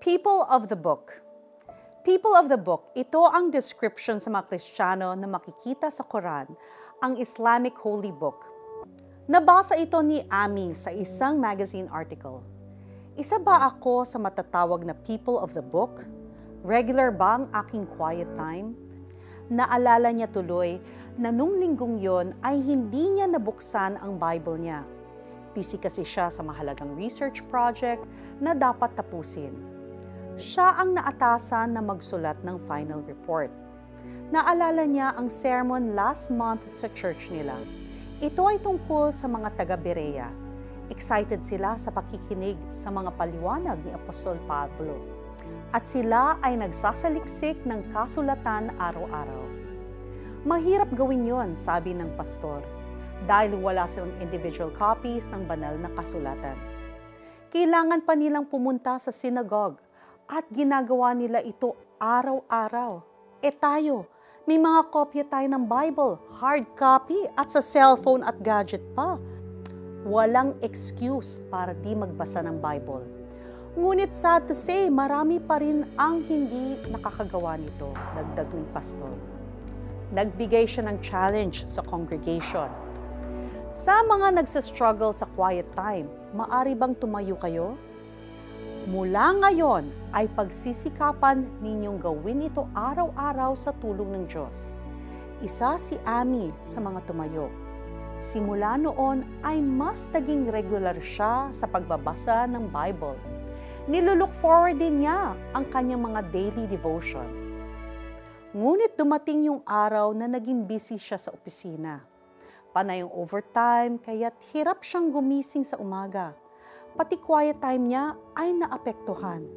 People of the Book. People of the Book, ito ang description sa mga Kristiyano na makikita sa Quran, ang Islamic Holy Book. Nabasa ito ni Ami sa isang magazine article. Isa ba ako sa matatawag na people of the book? Regular ba ang aking quiet time? Naalala niya tuloy na nung linggong yon ay hindi niya nabuksan ang Bible niya. Busy kasi siya sa mahalagang research project na dapat tapusin. Siya ang naatasan na magsulat ng final report. Naalala niya ang sermon last month sa church nila. Ito ay tungkol sa mga taga-Berea. Excited sila sa pakikinig sa mga paliwanag ni Apostol Pablo. At sila ay nagsasaliksik ng kasulatan araw-araw. Mahirap gawin yon, sabi ng pastor, dahil wala silang individual copies ng banal na kasulatan. Kailangan pa nilang pumunta sa synagogue at ginagawa nila ito araw-araw. Tayo, may mga kopya tayo ng Bible, hard copy at sa cellphone at gadget pa. Walang excuse para di magbasa ng Bible. Ngunit sad to say, marami pa rin ang hindi nakakagawa nito, dagdag ng pastor. Nagbigay siya ng challenge sa congregation. Sa mga nagsastruggle sa quiet time, maari bang tumayo kayo? Mula ngayon ay pagsisikapan ninyong gawin ito araw-araw sa tulong ng Diyos. Isa si Ami sa mga tumayo. Simula noon ay mas naging regular siya sa pagbabasa ng Bible. Nilulook forward din niya ang kanyang mga daily devotion. Ngunit dumating yung araw na naging busy siya sa opisina. Panay yung overtime kaya't hirap siyang gumising sa umaga. Pati quiet time niya ay naapektuhan.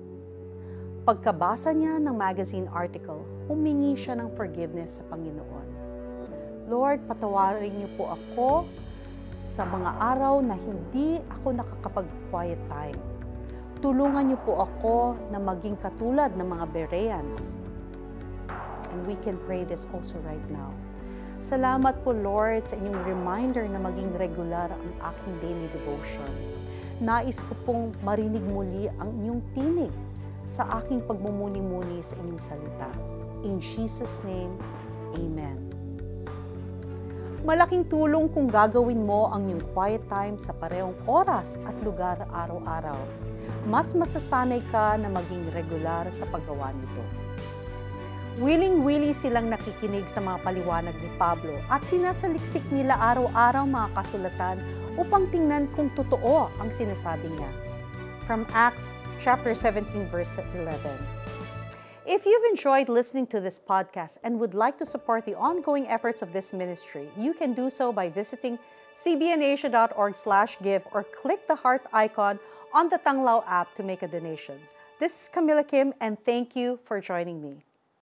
Pagkabasa niya ng magazine article, humingi siya ng forgiveness sa Panginoon. Lord, patawarin niyo po ako sa mga araw na hindi ako nakakapag-quiet time. Tulungan niyo po ako na maging katulad ng mga Bereans. And we can pray this also right now. Salamat po, Lord, sa inyong reminder na maging regular ang aking daily devotion. Nais ko pong marinig muli ang inyong tinig sa aking pagmumuni-muni sa inyong salita. In Jesus' name, Amen. Malaking tulong kung gagawin mo ang iyong quiet time sa parehong oras at lugar araw-araw. Mas masasanay ka na maging regular sa paggawa nito. Willing-willy silang nakikinig sa mga paliwanag ni Pablo at sinasaliksik nila araw-araw mga kasulatan upang tingnan kung totoo ang sinasabi niya. From Acts chapter 17 verse 11. If you've enjoyed listening to this podcast and would like to support the ongoing efforts of this ministry, you can do so by visiting cbnasia.org/give or click the heart icon on the Tanglao app to make a donation. This is Camila Kim and thank you for joining me.